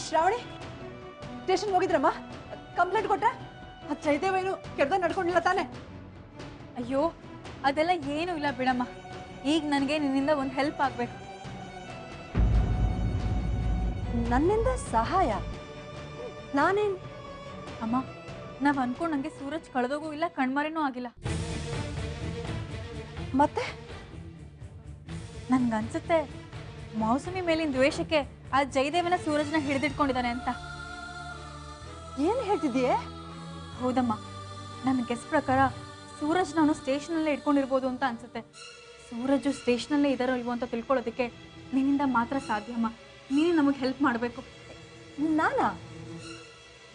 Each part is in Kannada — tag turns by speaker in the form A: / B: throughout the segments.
A: ಶ್ರಾವಣಿ ಸ್ಟೇಷನ್ ಹೋಗಿದ್ರಮ್ಮ ಕಂಪ್ಲೇಂಟ್ ಕೊಟ್ರೆ ಜಯದೇವೇನು ಕೆಡ್ದ ನಡ್ಕೊಂಡಿಲ್ಲ ತಾನೆ
B: ಅಯ್ಯೋ ಅದೆಲ್ಲ ಏನೂ ಇಲ್ಲ ಬಿಡಮ್ಮ ಈಗ ನನಗೆ ನಿನ್ನಿಂದ ಒಂದು ಹೆಲ್ಪ್ ಆಗಬೇಕು
A: ನನ್ನಿಂದ ಸಹಾಯ ನಾನೇನ್
B: ಅಮ್ಮ ನಾವು ಅನ್ಕೊಂಡಂಗೆ ಸೂರಜ್ ಕಳೆದೋಗೂ ಇಲ್ಲ ಕಣ್ಮರೆನೂ ಆಗಿಲ್ಲ
A: ಮತ್ತೆ
B: ನನ್ಗನ್ಸುತ್ತೆ ಮೌಸುಮಿ ಮೇಲಿನ ದ್ವೇಷಕ್ಕೆ ಆ ಜಯದೇವನ ಸೂರಜ್ನ ಹಿಡಿದಿಟ್ಕೊಂಡಿದ್ದಾನೆ ಅಂತ
A: ಏನು ಹೇಳ್ತಿದ್ದೀಯೇ
B: ಹೌದಮ್ಮ ನನ್ನ ಗೆಸ್ ಪ್ರಕಾರ ಸೂರಜ್ನ ಅವನು ಸ್ಟೇಷನಲ್ಲೇ ಇಟ್ಕೊಂಡಿರ್ಬೋದು ಅಂತ ಅನ್ಸುತ್ತೆ ಸೂರಜ್ ಸ್ಟೇಷನಲ್ಲೇ ಇದ್ದಾರೋ ಇಲ್ವೋ ಅಂತ ತಿಳ್ಕೊಳ್ಳೋದಕ್ಕೆ ನಿನ್ನಿಂದ ಮಾತ್ರ ಸಾಧ್ಯಮ್ಮ ನೀನು ನಮಗೆ ಹೆಲ್ಪ್ ಮಾಡಬೇಕು
A: ನಾನಾ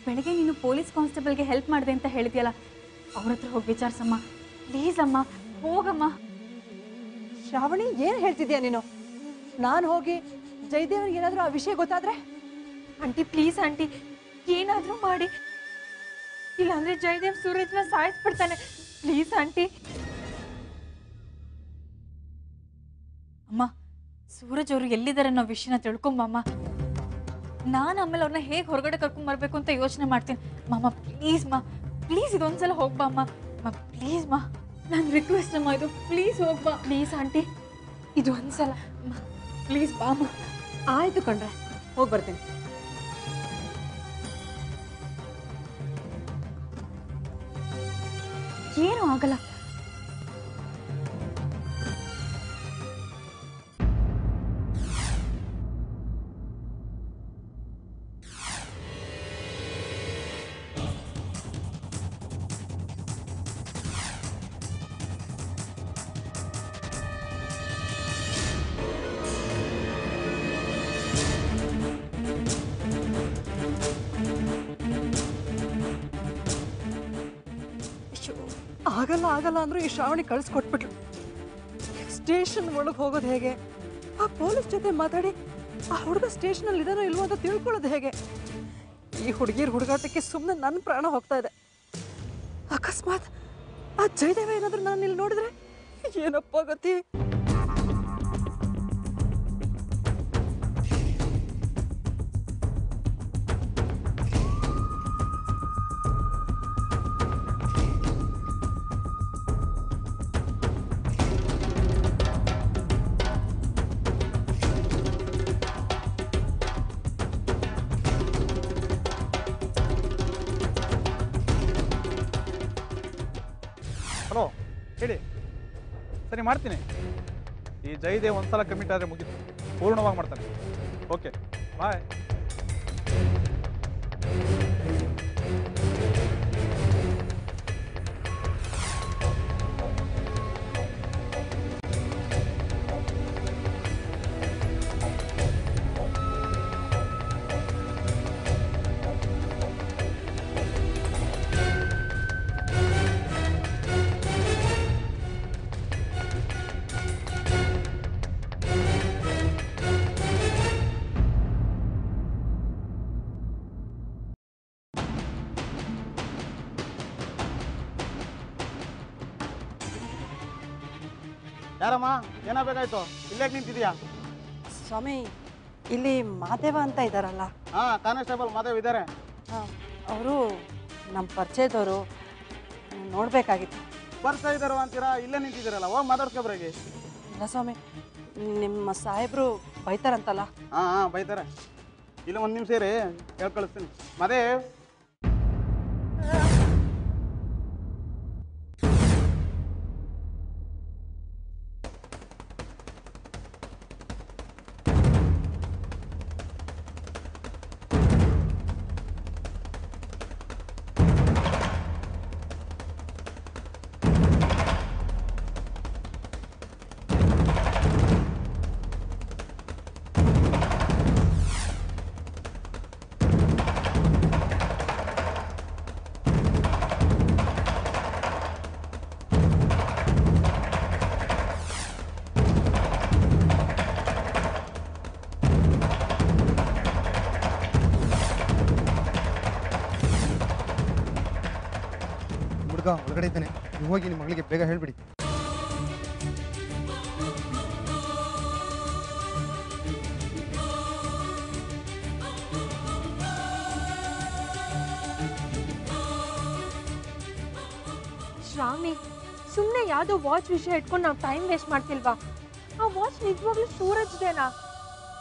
B: ಬೆಳಗ್ಗೆ ನೀನು ಪೊಲೀಸ್ ಕಾನ್ಸ್ಟೇಬಲ್ಗೆ ಹೆಲ್ಪ್ ಮಾಡಿದೆ ಅಂತ ಹೇಳಿದ್ಯಲ್ಲ ಅವ್ರ ಹತ್ರ ಹೋಗಿ ವಿಚಾರಿಸಮ್ಮ ಪ್ಲೀಸ್ ಅಮ್ಮ ಹೋಗಮ್ಮ
A: ಶ್ರಾವಣಿ ಏನು ಹೇಳ್ತಿದ್ಯಾ ನೀನು ನಾನು ಹೋಗಿ ಜಯದೇವನಿಗೆ ಏನಾದರೂ ಆ ವಿಷಯ ಗೊತ್ತಾದ್ರೆ
B: ಆಂಟಿ ಪ್ಲೀಸ್ ಆಂಟಿ ಏನಾದರೂ ಮಾಡಿ ಇಲ್ಲಾಂದ್ರೆ ಜಯದೇವ್ ಸೂರಜ್ನ ಸಾಯಿಸ್ಬಿಡ್ತಾನೆ ಪ್ಲೀಸ್ ಆಂಟಿ ಅಮ್ಮ ಸೂರಜ್ ಅವರು ಎಲ್ಲಿದ್ದಾರೆ ಅನ್ನೋ ವಿಷಯನ ತಿಳ್ಕೊಂಬಮ್ಮ ನಾನು ಆಮೇಲೆ ಅವ್ರನ್ನ ಹೇಗೆ ಹೊರಗಡೆ ಕರ್ಕೊಂಬರ್ಬೇಕು ಅಂತ ಯೋಚನೆ ಮಾಡ್ತೀನಿ ಮಾಮ ಪ್ಲೀಸ್ ಇದೊಂದ್ಸಲ ಹೋಗ್ಬಾ ಅಮ್ಮ ಪ್ಲೀಸ್ ಮಾ ನನ್ನ ರಿಕ್ವೆಸ್ಟ್ ಅಮ್ಮ ಇದು ಪ್ಲೀಸ್ ಹೋಗ್ಬಾ ಪ್ಲೀಸ್ ಆಂಟಿ ಇದು ಒಂದ್ಸಲ ಪ್ಲೀಸ್ ಬಾ ಅಮ್ಮ
A: ಆಯ್ತು ಕಣ್ರೆ ಹೋಗಿ ಬರ್ತೀನಿ
B: ಏನೂ ಆಗಲ್ಲ
A: ಆಗಲ್ಲ ಅಂದ್ರೂ ಈ ಶ್ರಾವಣಿ ಕಳಿಸ್ಕೊಟ್ಬಿಟ್ಲು ಸ್ಟೇಷನ್ ಒಳಗೆ ಹೋಗೋದು ಹೇಗೆ ಆ ಪೊಲೀಸ್ ಜೊತೆ ಮಾತಾಡಿ ಆ ಹುಡುಗ ಸ್ಟೇಷನಲ್ಲಿ ಇದಾನೋ ಇಲ್ವೋ ಅಂತ ತಿಳ್ಕೊಳ್ಳೋದು ಹೇಗೆ ಈ ಹುಡುಗಿರ ಹುಡುಗಾಟಕ್ಕೆ ಸುಮ್ಮನೆ ನನ್ನ ಪ್ರಾಣ ಹೋಗ್ತಾ ಇದೆ ಅಕಸ್ಮಾತ್ ಆ ಜಯದೇವ ಏನಾದ್ರೂ ನಾನು ಇಲ್ಲಿ ನೋಡಿದ್ರೆ ಏನಪ್ಪ ಗತಿ
C: ಹಲೋ ಹೇಳಿ ಸರಿ ಮಾಡ್ತೀನಿ ಈ ಜಯದೇವ್ ಒಂದ್ಸಲ ಕಮಿಟ್ ಆದರೆ ಮುಗಿತು ಪೂರ್ಣವಾಗಿ ಮಾಡ್ತಾನೆ ಓಕೆ ಬಾಯ್ ಯಾರಮ್ಮ ಏನಾಗಬೇಕಾಯ್ತು ಇಲ್ಲೇ ನಿಂತಿದ್ಯಾ
A: ಸ್ವಾಮಿ ಇಲ್ಲಿ ಮಾದೇವ ಅಂತ ಇದ್ದಾರಲ್ಲ
C: ಹಾಂ ಕಾನ್ಸ್ಟೇಬಲ್ ಮಾದೇವ್ ಇದ್ದಾರೆ
A: ಅವರು ನಮ್ಮ ಪರಿಚಯದವರು ನೋಡಬೇಕಾಗಿತ್ತು
C: ಪರಿಚಯ ಇದ್ದಾರೋ ಅಂತೀರಾ ಇಲ್ಲೇ ನಿಂತಿದ್ದೀರಲ್ಲ ಹೋಗಿ ಮಾತಾಡ್ಸ್ಕೊಬ್ರಾಗಿ
A: ಇಲ್ಲ ಸ್ವಾಮಿ ನಿಮ್ಮ ಸಾಹೇಬರು ಬೈತಾರಂತಲ್ಲ
C: ಹಾಂ ಬೈತಾರೆ ಇಲ್ಲ ಒಂದು ನಿಮಿಷ ರೀ ಹೇಳಿ ಕಳಿಸ್ತೀನಿ ಮಾದೇವ್
D: ಒಳಗಡೆ ಇದ್ದಾನೆ ನೀವು ಹೋಗಿ ನಿಮ್ಮ ಮಗಳಿಗೆ ಬೇಗ ಹೇಳ್ಬಿಡಿ
E: ರಾಮಿ, ಸುಮ್ಮನೆ ಯಾವುದೋ ವಾಚ್ ವಿಷಯ ಇಟ್ಕೊಂಡು ನಾವು ಟೈಮ್ ವೇಸ್ಟ್ ಮಾಡ್ತಿಲ್ವಾ? ಆ ವಾಚ್ ನಿಜವಾಗ್ಲೂ ಸೂರಜ್ದೇನಾ?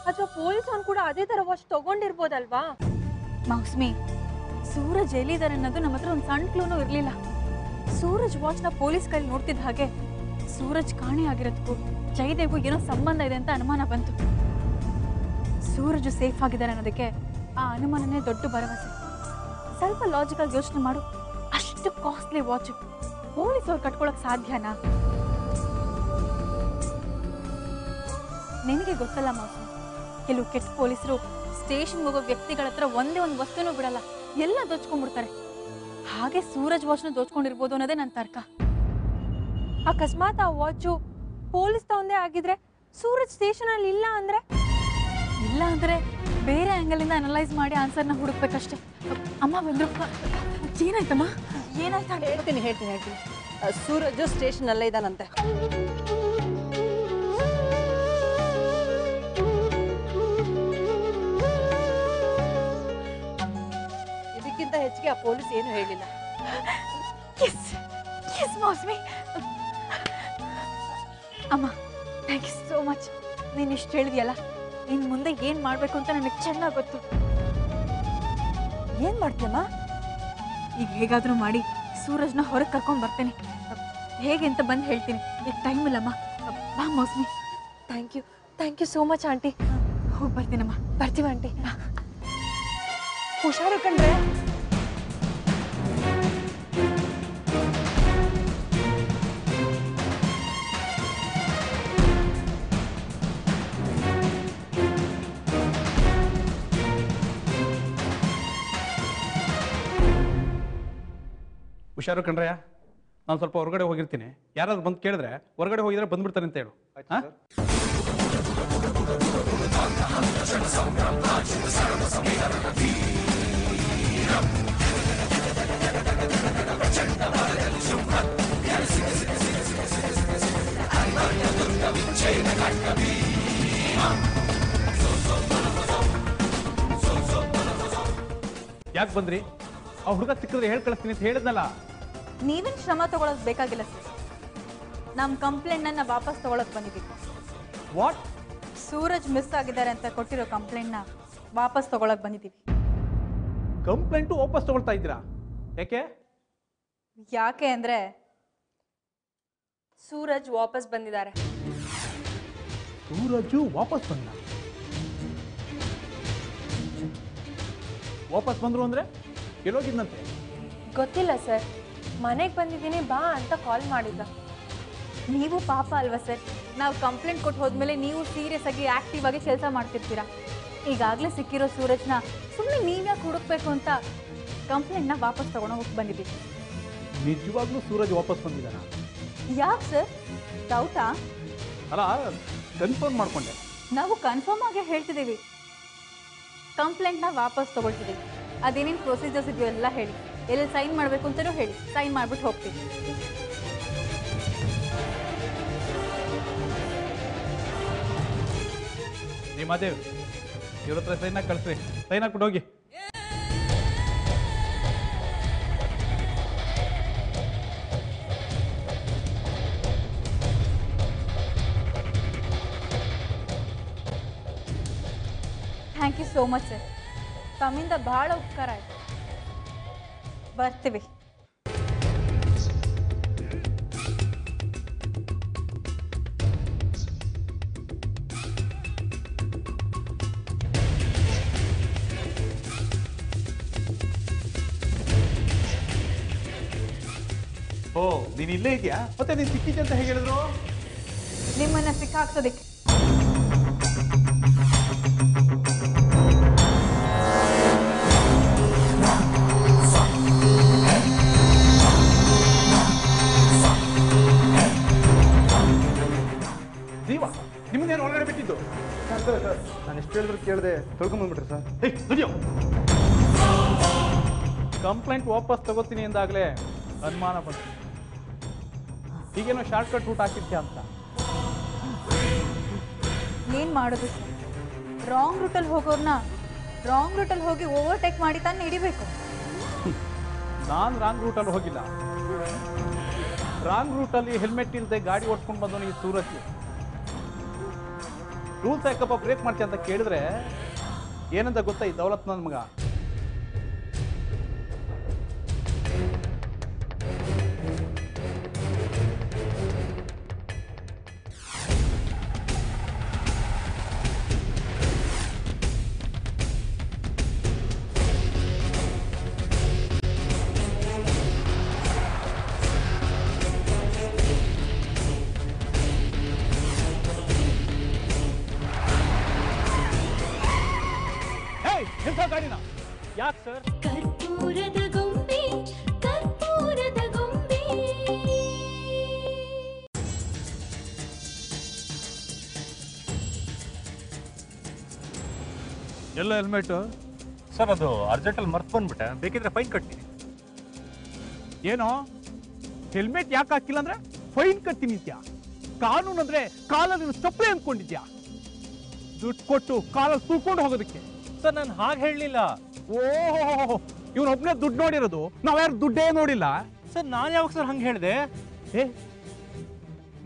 E: ಅಥವಾ ಪೊಲೀಸ್ ಅವ್ನು ಕೂಡ ಅದೇ ಥರ ವಾಚ್ ತಗೊಂಡಿರ್ಬೋದಲ್ವಾ?
B: ಮೌಸ್ಮಿ, ಸೂರಜ್ ಎಲ್ಲಿದ್ದಾರೆ ಅನ್ನೋದು ನಮ್ಮ ಹತ್ರ ಒಂದು ಸಣ್ಣ ಕ್ಲೂನೂ ಇರಲಿಲ್ಲ. ಸೂರಜ್ ವಾಚ್ನ ಪೊಲೀಸ್ ಕೈಲಿ ನೋಡ್ತಿದ್ದ ಹಾಗೆ ಸೂರಜ್ ಕಾಣೆ ಆಗಿರೋದಕ್ಕೂ ಜಯದೇವ್ಗೂ ಏನೋ ಸಂಬಂಧ ಇದೆ ಅಂತ ಅನುಮಾನ ಬಂತು. ಸೂರಜ್ ಸೇಫ್ ಆಗಿದ್ದಾರೆ ಅನ್ನೋದಕ್ಕೆ ಆ ಅನುಮಾನನೇ ದೊಡ್ಡ ಭರವಸೆ. ಸ್ವಲ್ಪ ಲಾಜಿಕಲ್ ಯೋಚನೆ ಮಾಡು. ಅಷ್ಟು ಕಾಸ್ಟ್ಲಿ ವಾಚ್ ಪೊಲೀಸ್ ಅವ್ರು ಕಟ್ಕೊಳಕ್ ಸಾಧ್ಯನಾ? ನಿನಗೆ ಗೊತ್ತಲ್ಲ ಮೌಸು, ಕೆಲವು ಕೆಟ್ಟ ಪೊಲೀಸರು ಸ್ಟೇಷನ್ ಹೋಗೋ ವ್ಯಕ್ತಿಗಳ ಹತ್ರ ಒಂದೇ ಒಂದು ವಸ್ತುನೂ ಬಿಡಲ್ಲ, ಎಲ್ಲ ದೋಚ್ಕೊಂಡ್ಬಿಡ್ತಾರೆ. ಹಾಗೆ ಸೂರಜ್ ವಾಚ್ನ ದೋಚ್ಕೊಂಡಿರ್ಬೋದು ಅನ್ನೋದೇ ನನ್ನ ತರ್ಕ.
E: ಅಕಸ್ಮಾತ್ ಆ ವಾಚು ಪೊಲೀಸ್ ತಗೊಂಡೇ ಆಗಿದ್ರೆ, ಸೂರಜ್ ಸ್ಟೇಷನ್ ಅಲ್ಲಿ ಇಲ್ಲ ಅಂದ್ರೆ
B: ಬೇರೆ ಆ್ಯಂಗಲಿಂದ ಅನಲೈಸ್ ಮಾಡಿ ಆನ್ಸರ್ನ ಹುಡುಕ್ಬೇಕಷ್ಟೆ. ಅಮ್ಮ ಬಂದ್ರು. ಏನಾಯ್ತಮ್ಮ? ಏನಾಯ್ತಾ?
A: ಹೇಳ್ತೀನಿ. ಸೂರಜ್ ಸ್ಟೇಷನ್ ಅಲ್ಲೇ ಇದ್ದಾನಂತೆ. ಇದಕ್ಕಿಂತ ಹೆಚ್ಚಿಗೆ ಆ ಪೊಲೀಸ್ ಏನು ಹೇಳಿಲ್ಲ.
B: ಎಸ್ ಮೌಸ್ಮಿ. ಅಮ್ಮ, ಥ್ಯಾಂಕ್ ಯು ಸೋ ಮಚ್. ನೀನು ಇಷ್ಟು ಹೇಳಿದ್ಯಲ್ಲ, ಇನ್ನು ಮುಂದೆ ಏನು ಮಾಡಬೇಕು ಅಂತ ನನಗೆ ಚೆನ್ನಾಗಿ ಗೊತ್ತು.
A: ಏನು ಮಾಡ್ತೀಯಮ್ಮ?
B: ಈಗ ಹೇಗಾದರೂ ಮಾಡಿ ಸೂರಜ್ನ ಹೊರಗೆ ಕರ್ಕೊಂಡು ಬರ್ತೇನೆ. ಹೇಗೆ ಅಂತ ಬಂದು ಹೇಳ್ತೀನಿ. ಈಗ ಟೈಮ್ ಇಲ್ಲಮ್ಮ. ಬಾ Mousmi.
E: Thank you so much aunty.
B: ಹೋಗಿ ಬರ್ತೀನಮ್ಮ.
E: ಬರ್ತೀವಿ ಆಂಟಿ. ಹುಷಾರು ಕಣ್ರೆ.
C: ಹುಷಾರು ಕಣ್ರಯ್ಯ, ನಾನು ಸ್ವಲ್ಪ ಹೊರಗಡೆ ಹೋಗಿರ್ತೀನಿ. ಯಾರಾದ್ರೂ ಬಂದು ಕೇಳಿದ್ರೆ ಹೊರಗಡೆ ಹೋಗಿದ್ರೆ ಬಂದ್ಬಿಡ್ತಾನೆ ಅಂತ ಹೇಳು. ಯಾಕೆ ಬಂದ್ರಿ? ಆ ಹುಡುಗ ಸಿಕ್ಕಿದ್ರೆ ಹೇಳಿ ಕಳಿಸ್ತೀನಿ ಅಂತ ಹೇಳಿದ್ನಲ್ಲ.
B: ನೀವೇನು ಶ್ರಮ ತಗೊಳಕ್ ಬೇಕಾಗಿಲ್ಲ ಸರ್. ನಮ್ಮ ಕಂಪ್ಲೇಂಟ್ನ ವಾಪಸ್ ತಗೊಳಕ್ ಬಂದಿದ್ದೀವಿ.
C: ವಾಟ್?
B: ಸೂರಜ್ ಮಿಸ್ ಆಗಿದ್ದಾರೆ ಅಂತ ಕೊಟ್ಟಿರೋ ಕಂಪ್ಲೇಂಟ್ನ ವಾಪಸ್ ತಗೊಳಕ್ ಬಂದಿದ್ದೀವಿ.
C: ಕಂಪ್ಲೇಂಟು ವಾಪಸ್ ತಗೊಳ್ತಾ ಇದ್ದೀರಾ?
B: ಯಾಕೆ ಅಂದ್ರೆ ಸೂರಜ್ ವಾಪಸ್ ಬಂದಿದ್ದಾರೆ.
C: ಸೂರಜು ವಾಪಸ್ ಬಂದ? ವಾಪಸ್ ಬಂದ್ರು ಅಂದ್ರೆ ಎಲ್ಲೋಗಿದ್ನಂತೆ?
E: ಗೊತ್ತಿಲ್ಲ ಸರ್, ಮನೆಗೆ ಬಂದಿದ್ದೀನಿ ಬಾ ಅಂತ ಕಾಲ್ ಮಾಡಿದ್ದ.
B: ನೀವು ಪಾಪ ಅಲ್ವಾ ಸರ್? ನಾವು ಕಂಪ್ಲೇಂಟ್ ಕೊಟ್ಟು ಹೋದ್ಮೇಲೆ ನೀವು ಸೀರಿಯಸ್ ಆಗಿ ಆಕ್ಟಿವ್ ಆಗಿ ಕೆಲಸ ಮಾಡ್ತಿರ್ತೀರಾ. ಈಗಾಗಲೇ ಸಿಕ್ಕಿರೋ ಸೂರಜ್ನ ಸುಮ್ಮನೆ ನೀವ್ಯಾಕೆ ಹುಡುಕ್ಬೇಕು ಅಂತ ಕಂಪ್ಲೇಂಟ್ನ ವಾಪಸ್ ತಗೊಂಡು ಹೋಗಿ ಬಂದಿದ್ದೀವಿ.
C: ನಿಜವಾಗ್ಲೂ ಸೂರಜ್ ವಾಪಸ್ ಬಂದಿದ್ದಾನ?
B: ಯಾಕೆ ಸರ್, ಡೌಟಾ?
C: ಅಲ್ಲ, ಕನ್ಫರ್ಮ್ ಮಾಡ್ಕೊಂಡೆ.
B: ನಾವು ಕನ್ಫರ್ಮ್ ಆಗಿ ಹೇಳ್ತಿದ್ದೀವಿ, ಕಂಪ್ಲೇಂಟ್ನ ವಾಪಸ್ ತಗೊಳ್ತಿದ್ದೀವಿ. ಅದೇನೇನು ಪ್ರೊಸೀಜರ್ಸ್ ಇದೆಯೋ ಎಲ್ಲ ಹೇಳಿ, ಎಲ್ಲಿ ಸೈನ್ ಮಾಡಬೇಕು ಅಂತಲೂ ಹೇಳಿ, ಸೈನ್ ಮಾಡಿಬಿಟ್ಟು ಹೋಗ್ತೀವಿ.
C: ಮಾದೇವ್, ಇವ್ರ ಹತ್ರ ಸೈನ್ ಹಾಕಿ ಕಳಿಸ್ರಿ. ಸೈನ್ ಹಾಕ್ಬಿಟ್ಟು ಹೋಗಿ.
B: Thank you so much sir. ತಮ್ಮಿಂದ ಭಾಳ ಉಪಕಾರ ಆಯಿತು. ಬರ್ತೀವಿ.
C: ಓ, ನೀನು ಇಲ್ಲೇ ಇದೆಯಾ? ಮತ್ತೆ ನೀನು ಸಿಕ್ಕಿದ್ದೆ ಅಂತ ಹೇಗೆ ಹೇಳಿದ್ರು?
B: ನಿಮ್ಮನ್ನ ಸಿಕ್ಕಾಕ್ಸೋದಕ್ಕೆ.
C: ಜೀವ, ನಿಮ್ಮನ್ನೇನು ಹೊರಗಡೆ ಬಿಟ್ಟಿದ್ದು?
D: ಸರ್, ನಾನು ಎಷ್ಟು ಹೇಳಿದ್ರು ಕೇಳದೆ ತೊಳ್ಕೊಂಬಂದ್ಬಿಟ್ರೆ ಸರ್.
C: ಕಂಪ್ಲೇಂಟ್ ವಾಪಸ್ ತಗೋತೀನಿ ಎಂದಾಗಲೇ ಅನುಮಾನ ಬಂತು. ಈಗೇನೋ ಶಾರ್ಟ್ ಕಟ್ ರೂಟ್ ಹಾಕಿದ್ಯಾ ಅಂತ.
B: ಏನು ಮಾಡೋದು ಸರ್? ರಾಂಗ್ ರೂಟಲ್ಲಿ ಹೋಗೋರ್ನ ರಾಂಗ್ ರೂಟಲ್ಲಿ ಹೋಗಿ ಓವರ್ಟೇಕ್ ಮಾಡಿ ತಾನು ಹಿಡಿಬೇಕು.
C: ನಾನು ರಾಂಗ್ ರೂಟಲ್ಲಿ ಹೋಗಿಲ್ಲ. ರಾಂಗ್ ರೂಟಲ್ಲಿ ಹೆಲ್ಮೆಟ್ ಇಲ್ಲದೆ ಗಾಡಿ ಓಡಿಸ್ಕೊಂಡು ಬಂದವನು ಈ ಸೂರತ್ಗೆ ರೂಲ್ಸ್ ಯಾಕಪ್ಪ ಬ್ರೇಕ್ ಮಾಡ್ತೀಯ ಅಂತ ಕೇಳಿದ್ರೆ ಏನಂತ ಗೊತ್ತಾ ಈ ದೌಲತ್ ನನ್ನ ಮಗ. ಎಂಥ ಗಾಡಿನ ಯಾಕೆ ಸರ್?
F: ಕರ್ಪೂರದ ಗೊಂಬೆ ಕರ್ಪೂರದ ಗೊಂಬೆ.
C: ಎಲ್ಲ ಹೆಲ್ಮೆಟ್
G: ಸರ್ ಅದು ಅರ್ಜೆಂಟಲ್ಲಿ ಮರ್ತು ಬಂದ್ಬಿಟ್ಟೆ, ಬೇಕಿದ್ರೆ ಫೈನ್ ಕಟ್ತೀನಿ.
C: ಏನೋ ಹೆಲ್ಮೆಟ್ ಯಾಕೆ ಹಾಕಿಲ್ಲ ಅಂದ್ರೆ ಫೈನ್ ಕಟ್ತೀನಿ ಅಂತ್ಯಾ? ಕಾನೂನು ಅಂದ್ರೆ ಕಾಲಲ್ಲಿ ಚಪ್ಪಲಿ ಅಂದ್ಕೊಂಡಿದ್ಯಾ? ದುಡ್ಡು ಕೊಟ್ಟು ಕಾಲಲ್ಲಿ ತುಳ್ಕೊಂಡು ಹೋಗೋದಕ್ಕೆ?
G: ಸರ್ ನಾನು ಹಾಗೆ ಹೇಳಲಿಲ್ಲ.
C: ಓಹೋ, ಇವನೊಬ್ಬನೇ ದುಡ್ಡು ನೋಡಿರೋದು, ನಾವ್ಯಾರು ದುಡ್ಡೇ ನೋಡಿಲ್ಲ.
G: ಸರ್ ನಾನು ಯಾವಾಗ ಸರ್ ಹಂಗೆ ಹೇಳಿದೆ?
C: ಏ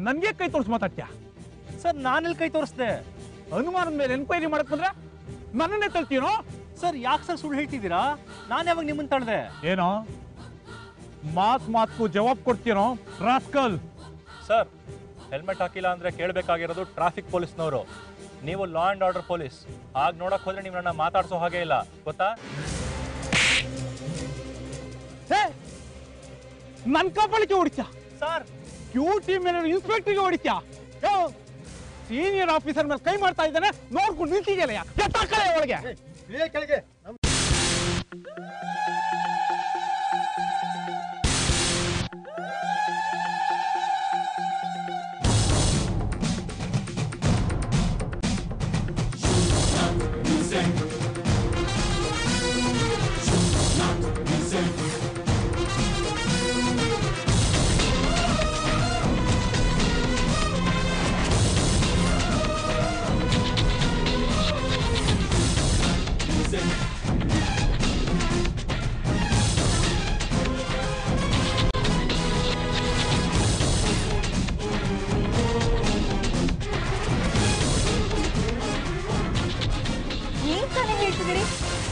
C: ನನ್ಗೆ ಕೈ ತೋರಿಸಿ ಮಾತಾಡ್ತೀಯಾ?
G: ಸರ್ ನಾನೆಲ್ಲಿ ಕೈ ತೋರಿಸ್ದೆ?
C: ಅನುಮಾನದ ಮೇಲೆ ಎನ್ಕ್ವೈರಿ ಮಾಡಕ್ ಬಂದ್ರೆ ನನ್ನನ್ನೇ ತಳ್ತೀನೋ?
G: ಸರ್ ಯಾಕೆ ಸರ್ ಸುಳ್ಳು ಹೇಳ್ತಿದ್ದೀರಾ? ನಾನು ಯಾವಾಗ ನಿಮ್ಮನ್ನು ತಳ್ದೆ?
C: ಏನೋ ಮಾತ್ಗೂ ಜವಾಬ್ ಕೊಡ್ತೀನೋ ರಾಸ್ಕಲ್?
G: ಸರ್ ಹೆಲ್ಮೆಟ್ ಹಾಕಿಲ್ಲ ಅಂದ್ರೆ ಕೇಳಬೇಕಾಗಿರೋದು ಟ್ರಾಫಿಕ್ ಪೊಲೀಸ್ನವರು. ನೀವು ಲಾ ಆ್ಯಂಡ್ ಆರ್ಡರ್ ಪೊಲೀಸ್. ಆಗ ನೋಡಕ್ ಹೋದ್ರೆ ನೀವು ನನ್ನ ಮಾತಾಡ್ಸೋ ಹಾಗೆ ಇಲ್ಲ, ಗೊತ್ತಾ?
C: ನನ್ ಕಬ್ಬಳಿಕೆ ಹೊಡಿತ್ಯಾ
G: ಸರ್?
C: ಡ್ಯೂಟಿ ಮೇಲೆ ಇನ್ಸ್ಪೆಕ್ಟರ್ಗೆ ಹೊಡಿತ್ಯಾ? ಸೀನಿಯರ್ ಆಫೀಸರ್ ಮೇಲೆ ಕೈ ಮಾಡ್ತಾ ಇದ್ದಾನೆ, ನೋಡ್ಕೊಂಡು ನಿಲ್ತಿದ್ಯಲ್ಲ, ಎತ್ತಾಕಳೆ ಒಳಗೆ.
D: ಕೆಳಗೆ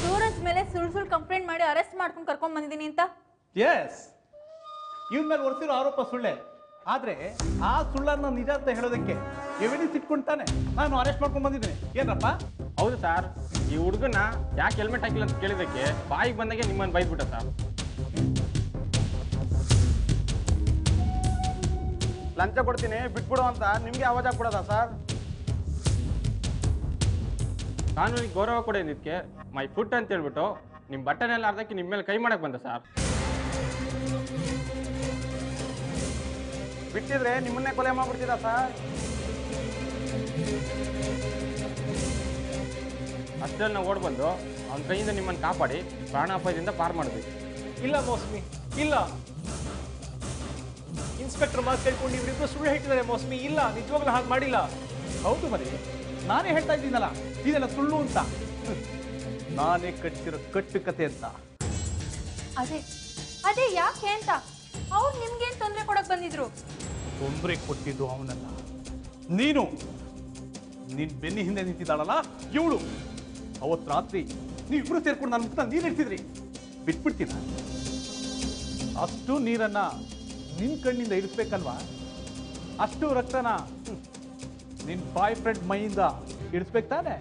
B: ಸೂರಜ್ ಮೇಲೆ ಸುಳ್ಳು ಕಂಪ್ಲೇಂಟ್ ಮಾಡಿ ಅರೆಸ್ಟ್ ಮಾಡ್ಕೊಂಡು ಕರ್ಕೊಂಡ್ ಬಂದಿದ್ದೀನಿ ಅಂತ.
C: ಎಸ್, ಇವನ್ ಮೇಲೆ ಹೊರಿಸಿರೋ ಆರೋಪ ಸುಳ್ಳೆ. ಆದ್ರೆ ಆ ಸುಳ್ಳನ್ನ ನಿಜ ಅಂತ ಹೇಳೋದಕ್ಕೆ ಎವಿಡೆನ್ಸ್ ಇಟ್ಕೊಂಡ್ತಾನೆ ನಾನು ಅರೆಸ್ಟ್ ಮಾಡ್ಕೊಂಡು ಬಂದಿದ್ದೀನಿ. ಏನಪ್ಪ?
H: ಹೌದು ಸರ್, ಈ ಹುಡುಗನ ಯಾಕೆ ಹೆಲ್ಮೆಟ್ ಹಾಕಿಲ್ಲ ಅಂತ ಕೇಳಿದಕ್ಕೆ ಬಾಯಿಗೆ ಬಂದಾಗೆ ನಿಮ್ಮನ್ನು ಬೈದ್ಬಿಟ್ಟ ಸರ್.
D: ಲಂಚ ಕೊಡ್ತೀನಿ ಬಿಟ್ಬಿಡು ಅಂತ ನಿಮ್ಗೆ ಆವಾಜ್ ಹಾಕ್ಬಿಡೋದಾ ಸರ್?
H: ಕಾನೂನಿಗೆ ಗೌರವ ಕೊಡೋದಕ್ಕೆ ಮೈ ಫುಟ್ ಅಂತ ಹೇಳ್ಬಿಟ್ಟು ನಿಮ್ಮ ಬಟ್ಟನೆಲ್ಲ ಅರ್ಧಕ್ಕೆ ನಿಮ್ಮ ಮೇಲೆ ಕೈ ಮಾಡಕ್ ಬಂದ ಸರ್.
D: ಬಿಟ್ಟಿದ್ರೆ ನಿಮ್ಮನ್ನೇ ಕೊಲೆ ಮಾಡ್ಬಿಡ್ತೀರಾ ಸರ್?
H: ಅಷ್ಟೆಲ್ಲ ನಾವು ಓಡ್ಬಂದು ಅವನ ಕೈಯಿಂದ ನಿಮ್ಮನ್ನು ಕಾಪಾಡಿ ಪ್ರಾಣಾಪಾಯದಿಂದ ಪಾರು ಮಾಡಿದ್ವಿ.
G: ಇಲ್ಲ ಮೌಸ್ಮಿ, ಇಲ್ಲ. ಇನ್ಸ್ಪೆಕ್ಟರ್ ಮಾತು ಕೇಳ್ಕೊಂಡು ಇವರಿಬ್ಬರು ಸುಳ್ಳು ಹೇಳ್ತಿದ್ದಾರೆ ಮೌಸ್ಮಿ. ಇಲ್ಲ, ನಿಜವಾಗ್ಲೂ ಹಾಗೆ ಮಾಡಿಲ್ಲ.
C: ಹೌದು ಮರಿ, ನಾನೇ ಹೇಳ್ತಾ ಇದ್ದೀನಲ್ಲ ಇದೆಲ್ಲ ಸುಳ್ಳು ಅಂತ. ನಾನೇ ಕಟ್ಟಿರೋ ಕಟ್ಟು ಕತೆ ಅಂತ.
B: ಅದೇ ಯಾಕೆ ಅಂತ ಅವ್ರು ನಿಮ್ಗೇನ್ ತೊಂದರೆ ಕೊಡಕ್ ಬಂದಿದ್ರು?
C: ತೊಂದರೆ ಕೊಟ್ಟಿದ್ದು ಅವನಲ್ಲ, ನೀನು. ನಿನ್ ಬೆನ್ನಿ ಹಿಂದೆ ನಿಂತಿದ್ದಾಳಲ್ಲ ಇವಳು. ಅವತ್ತು ರಾತ್ರಿ ನೀವಿಬ್ರು ಸೇರ್ಕೊಂಡು ನನ್ನ ಮುಖ ನೀರು ಇಡ್ತಿದ್ರಿ, ಬಿಟ್ಬಿಡ್ತೀನ? ಅಷ್ಟು ನೀರನ್ನ ನಿನ್ ಕಣ್ಣಿಂದ ಇಳಿಸ್ಬೇಕಲ್ವಾ? ಅಷ್ಟು ರಕ್ತನ ನಿನ್ ಬಾಯ್ ಫ್ರೆಂಡ್ ಮೈಯಿಂದ ಇಳಿಸ್ಬೇಕು ತಾನೆ?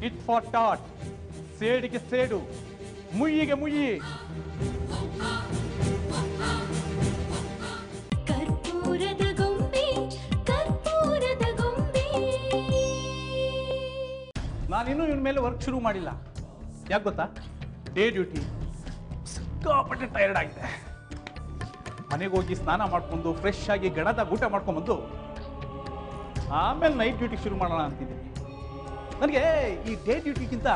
C: ಇಟ್ ಫಾರ್ ಟಾಟ್, ಸೇಡಿಗೆ ಸೇಡು, ಮುಯ್ಯಿಗೆ ಮುಯ್ಯಿ.
F: ಕರ್ಪೂರದ ಗೊಂಬೆ ಕರ್ಪೂರದ ಗೊಂಬೆ.
C: ನಾನಿನ್ನೂ ಇವನ ಮೇಲೆ ವರ್ಕ್ ಶುರು ಮಾಡಿಲ್ಲ. ಯಾಕೆ ಗೊತ್ತಾ? ಡೇ ಡ್ಯೂಟಿ, ಸಿಕ್ಕಾಪಟ್ಟೆ ಟೈರ್ಡ್ ಆಗಿದೆ. ಮನೆಗೆ ಹೋಗಿ ಸ್ನಾನ ಮಾಡ್ಕೊಂಡು ಫ್ರೆಶ್ ಆಗಿ ಗಣದಾಗ ಊಟ ಮಾಡ್ಕೊಂಬಂದು ಆಮೇಲೆ ನೈಟ್ ಡ್ಯೂಟಿ ಶುರು ಮಾಡೋಣ ಅಂತಿದ್ದೀನಿ. ನನಗೆ ಈ ಡೇ ಡ್ಯೂಟಿಗಿಂತ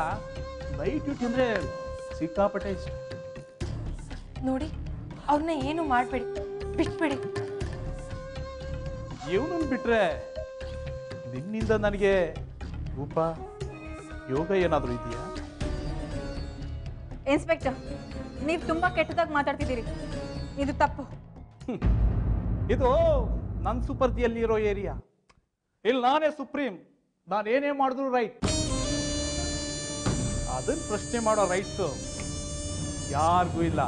C: ನೈಟ್ ಡ್ಯೂಟಿ ಅಂದರೆ ಸಿಕ್ಕಾಪಟ್ಟೆ ಇಷ್ಟ.
E: ನೋಡಿ, ಅವ್ರನ್ನ ಏನು ಮಾಡಬೇಡಿ, ಬಿಟ್ಬಿಡಿ.
C: ಇವನನ್ನು ಬಿಟ್ರೆ ನಿನ್ನಿಂದ ನನಗೆ ರೂಪ ಯೋಗ ಏನಾದರೂ ಇದೆಯಾ?
B: ಇನ್ಸ್ಪೆಕ್ಟರ್, ನೀವು ತುಂಬ ಕೆಟ್ಟದಾಗಿ ಮಾತಾಡ್ತಿದ್ದೀರಿ. ಇದು ತಪ್ಪು.
C: ಇದು ನನ್ನ ಸುಪರ್ದಿಯಲ್ಲಿ ಇರೋ ಏರಿಯಾ. ಇಲ್ಲಿ ನಾನೇ ಸುಪ್ರೀಂ. ನಾನು ಏನೇ ಮಾಡಿದ್ರು ರೈಟ್. ಅದನ್ನ ಪ್ರಶ್ನೆ ಮಾಡೋ ರೈಟ್ಸು ಯಾರಿಗೂ ಇಲ್ಲ.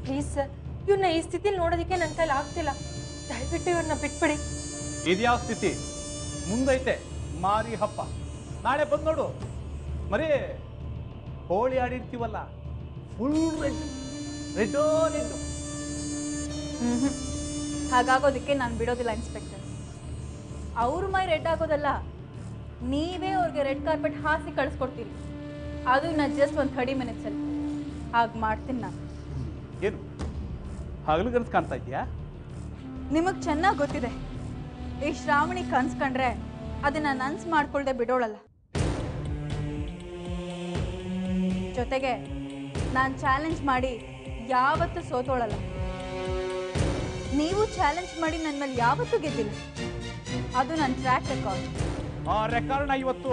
E: ಪ್ಲೀಸ್ ಸರ್, ಇವ್ರನ್ನ ಈ ಸ್ಥಿತಿಲಿ ನೋಡೋದಕ್ಕೆ ನನ್ನ ಕೈಲಿ ಆಗ್ತಿಲ್ಲ. ದಯವಿಟ್ಟು ಇವ್ರನ್ನ ಬಿಟ್ಬಿಡಿ.
C: ಇದ್ಯಾವ ಸ್ಥಿತಿ? ಮುಂದೈತೆ ಮಾರಿ ಹಬ್ಬ. ನಾಳೆ ಬಂದು ನೋಡು. ಮರೇ ಹೋಳಿ ಆಡಿರ್ತೀವಲ್ಲ, ಫುಲ್ ರೆಡ್ ರೆಡ್ಡೋ ರೆಡ್.
B: ಹಾಗಾಗೋದಕ್ಕೆ ನಾನು ಬಿಡೋದಿಲ್ಲ ಇನ್ಸ್ಪೆಕ್ಟರ್. ಅವ್ರ ಮೈ ರೆಡ್ ಆಗೋದಲ್ಲ, ನೀವೇ ಅವ್ರಿಗೆ ರೆಡ್ ಕಾರ್ಪೆಟ್ ಹಾಸಿ ಕಳಿಸ್ಕೊಡ್ತೀರಿ. ಅದು ನಾನು ಜಸ್ಟ್ ಒಂದು 30 ಮಿನಿಟ್ಸಲ್ಲಿ ಹಾಗೆ ಮಾಡ್ತೀನಿ ನಾನು.
C: ಏನು ಹಗಲು ಕನಸು ಕಾಣ್ತಾ ಇದೆಯಾ?
B: ನಿಮಗೆ ಚೆನ್ನಾಗಿ ಗೊತ್ತಿದೆ, ಈ ಶ್ರಾವಣಿ ಕನ್ಸ್ಕೊಂಡ್ರೆ ಅದನ್ನ ನನ್ಸ್ ಮಾಡ್ಕೊಳ್ದೆ ಬಿಡೋಳಲ್ಲ. ಜೊತೆಗೆ ನಾನು ಚಾಲೆಂಜ್ ಮಾಡಿ ಯಾವತ್ತೂ ಸೋತೋಳಲ್ಲ. ನೀವು ಚಾಲೆಂಜ್ ಮಾಡಿ ನನ್ನ ಮೇಲೆ ಯಾವತ್ತೂ ಗೆದ್ದಿಲ್ಲ. ಅದು ನನ್ನ ಟ್ರ್ಯಾಕ್ ರೆಕಾರ್ಡ್.
C: ಆ ರೆಕಾರ್ಡ್ನ ಇವತ್ತು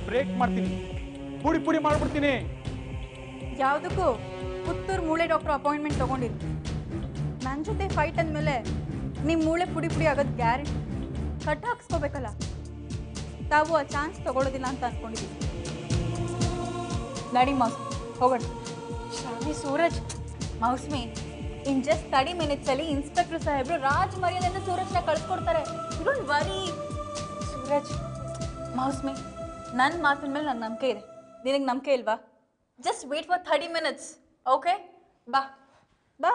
C: ಬ್ರೇಕ್ ಮಾಡ್ತೀನಿ, ಪುಡಿ ಪುಡಿ ಮಾಡ್ಬಿಡ್ತೀನಿ.
B: ಯಾವುದಕ್ಕೂ ಪುತ್ತೂರು ಮೂಳೆ ಡಾಕ್ಟರ್ ಅಪಾಯಿಂಟ್ಮೆಂಟ್ ತೊಗೊಂಡಿದ್ದು. ನನ್ನ ಜೊತೆ ಫೈಟ್ ಅಂದಮೇಲೆ ನಿಮ್ಮ ಮೂಳೆ ಪುಡಿ ಪುಡಿ ಆಗೋದು ಗ್ಯಾರಂಟಿ. ಕಟ್ ಹಾಕ್ಸ್ಕೋಬೇಕಲ್ಲ, ತಾವು ಆ ಚಾನ್ಸ್ ತೊಗೊಳ್ಳೋದಿಲ್ಲ ಅಂತ ಅಂದ್ಕೊಂಡಿದ್ದೀವಿ. ನಡಿ ಮೌಸ್ಮಿ, ಹೋಗೋಣ.
E: ಶ್ರಾವಣಿ, ಸೂರಜ್.
B: ಮೌಸ್ಮಿ, ಇನ್ ಜಸ್ಟ್ 30 ಮಿನಿಟ್ಸಲ್ಲಿ ಇನ್ಸ್ಪೆಕ್ಟರ್ ಸಾಹೇಬ್ರು ರಾಜ್ ಮರ್ಯಾದೆಯಿಂದ ಸೂರಜ್ನ ಕಳಿಸ್ಕೊಡ್ತಾರೆ. Don't worry.
E: ಸೂರಜ್,
B: ಮೌಸ್ಮಿ, ನನ್ನ ಮಾತಿನ ಮೇಲೆ ನನ್ನ ನಂಬಿಕೆ ಇದೆ. ನಿನಗೆ ನಂಬಿಕೆ ಇಲ್ವಾ? Just wait for 30 minutes. Okay, ಬಾ ಬಾ.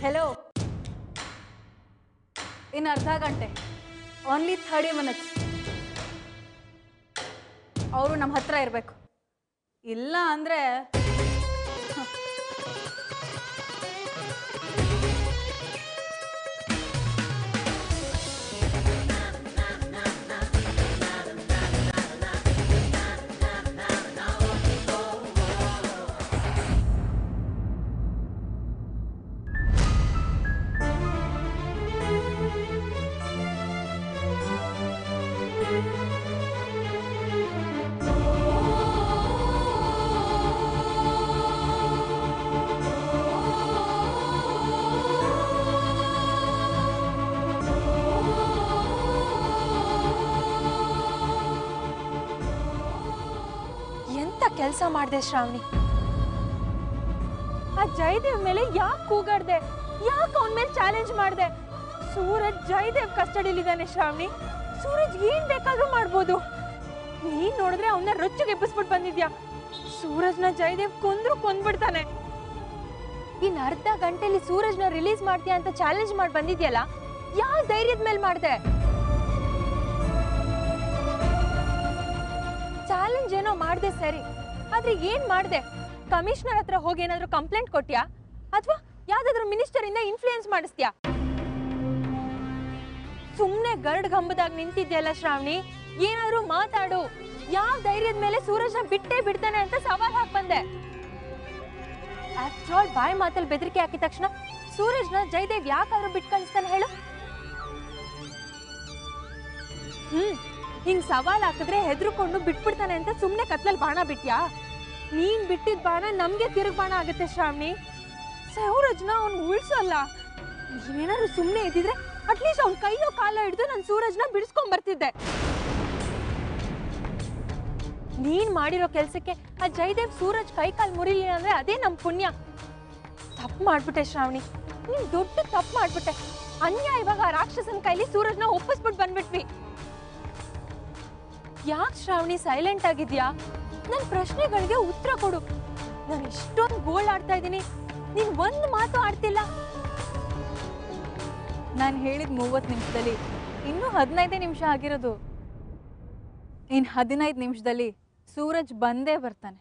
B: ಹೆಲೋ, ಇನ್ನು ಅರ್ಧ ಗಂಟೆ, ಓನ್ಲಿ 30 ಮಿನಿಟ್ಸ್. ಅವರು ನಮ್ಮ ಹತ್ರ ಇರಬೇಕು. ಇಲ್ಲ ಅಂದರೆ
E: ಕೆಲಸ ಮಾಡಿದೆ ಶ್ರಾವಣಿ. ಆ ಜಯದೇವ್ ಮೇಲೆ ಯಾಕೆ ಕೂಗಾಡ್ದೆ? ಯಾಕೆ ಅವನ ಮೇಲೆ ಚಾಲೆಂಜ್ ಮಾಡಿದೆ? ಸೂರಜ್ ಜಯದೇವ್ ಕಸ್ಟಡಿಲಿದ್ದಾನೆ ಶ್ರಾವಣಿ. ಸೂರಜ್ ಏನ್ ಬೇಕಾದ್ರೂ ಮಾಡ್ಬೋದು. ನೀನ್ ನೋಡಿದ್ರೆ ಅವನ್ನ ರೊಚ್ಚಿಗೆ ಎಬ್ಬಿಸ್ಬಿಟ್ಟು ಬಂದಿದ್ಯಾ. ಸೂರಜ್ನ ಜಯದೇವ್ ಕೊಂದ್ಬಿಡ್ತಾನೆ. ಇನ್ ಅರ್ಧ ಗಂಟೆಲಿ ಸೂರಜ್ನ ರಿಲೀಸ್ ಮಾಡ್ತೀಯ ಅಂತ ಚಾಲೆಂಜ್ ಮಾಡಿ ಬಂದಿದ್ಯಲ್ಲ, ಯಾವ ಧೈರ್ಯದ ಮೇಲೆ ಮಾಡ್ದೆ? ಚಾಲೆಂಜ್ ಏನೋ ಮಾಡ್ದೆ ಸರಿ, ಆದ್ರೆ ಏನ್ ಮಾಡ್ದೆ? ಕಮಿಷನರ್ ಹತ್ರ ಹೋಗಿ ಏನಾದ್ರೂ ಕಂಪ್ಲೇಂಟ್ ಕೊಟ್ಯಾ ಅಥವಾ ಯಾವ್ದಾದ್ರು ಮಿನಿಸ್ಟರ್ ಇಂದ ಇನ್ಫ್ಲೂಯೆನ್ಸ್ ಮಾಡಿಸ್ತೀಯಾ? ಸುಮ್ನೆ ಗರ್ಡ್ ಗಂಬದಾಗ ನಿಂತಿದ್ಯಲ್ಲ ಶ್ರಾವಣಿ, ಏನಾದ್ರೂ ಮಾತಾಡು. ಯಾವ ಧೈರ್ಯದ ಮೇಲೆ ಸೂರಜ್ನ ಬಿಟ್ಟೇ ಬಿಡ್ತಾನೆ ಅಂತ ಸವಾಲ್ ಹಾಕ್ ಬಂದೆ. ಆಫ್ಟರ್ ಆಲ್ ಬಾಯ್ ಮಾತಲ್ಲಿ ಬೆದರಿಕೆ ಹಾಕಿದ ತಕ್ಷಣ ಸೂರಜ್ನ ಜಯದೇವ್ ಯಾಕಾದ್ರೂ ಬಿಟ್ಟು ಕಳಿಸ್ತಾನೆ ಹೇಳು? ಹಿಂಗ್ ಸವಾಲ್ ಹಾಕಿದ್ರೆ ಹೆದರ್ಕೊಂಡು ಬಿಟ್ಬಿಡ್ತಾನೆ ಅಂತ ಸುಮ್ನೆ ಕತ್ಲಲ್ಲಿ ಬಾಣ ಬಿಟ್ಯಾ? ನೀನ್ ಬಿಟ್ಟಿದ್ ಬಾಣ ನಮ್ಗೆ ತಿರುಗ್ ಬಾಣ ಆಗುತ್ತೆ ಶ್ರಾವಣಿ. ಸೂರಜ್ನ ಅವ್ನು ಉಳ್ಸಲ್ಲ. ನೀವೇನಾದ್ರು ಸುಮ್ನೆ ಇದ್ದಿದ್ರೆ ಅಟ್ಲೀಸ್ಟ್ ಅವ್ನ ಕೈಯೋ ಕಾಲೋ ಹಿಡಿದು ನಾನು ಸೂರಜ್ನ ಬಿಡಿಸ್ಕೊಂಡ್ ಬರ್ತಿದ್ದೆ. ನೀನ್ ಮಾಡಿರೋ ಕೆಲ್ಸಕ್ಕೆ ಆ ಜಯದೇವ್ ಸೂರಜ್ ಕೈ ಕಾಲು ಮುರಿಲಿಲ್ಲ ಅಂದ್ರೆ ಅದೇ ನಮ್ ಪುಣ್ಯ. ತಪ್ಪು ಮಾಡ್ಬಿಟ್ಟೆ ಶ್ರಾವಣಿ, ನೀನ್ ದೊಡ್ಡ ತಪ್ಪು ಮಾಡ್ಬಿಟ್ಟೆ. ಅನ್ಯಾಯವಾಗ ಆ ರಾಕ್ಷಸನ್ ಕೈಲಿ ಸೂರಜ್ನ ಒಪ್ಪಿಸ್ಬಿಟ್ಟು ಬಂದ್ಬಿಟ್ವಿ. ಯಾಕೆ ಶ್ರಾವಣಿ ಸೈಲೆಂಟ್ ಆಗಿದ್ಯಾ? ನನ್ನ ಪ್ರಶ್ನೆಗಳಿಗೆ ಉತ್ತರ ಕೊಡು. ನಾನು ಇಷ್ಟೊಂದು ಗೋಳ್ ಆಡ್ತಾ ಇದ್ದೀನಿ, ನೀನ್ ಒಂದ್ ಮಾತು ಆಡ್ತಿಲ್ಲ.
B: ನಾನು ಹೇಳಿದ 30 ನಿಮಿಷದಲ್ಲಿ ಇನ್ನೂ 15 ನಿಮಿಷ ಆಗಿರೋದು. ಇನ್ನು 15 ನಿಮಿಷದಲ್ಲಿ ಸೂರಜ್ ಬಂದೇ ಬರ್ತಾನೆ.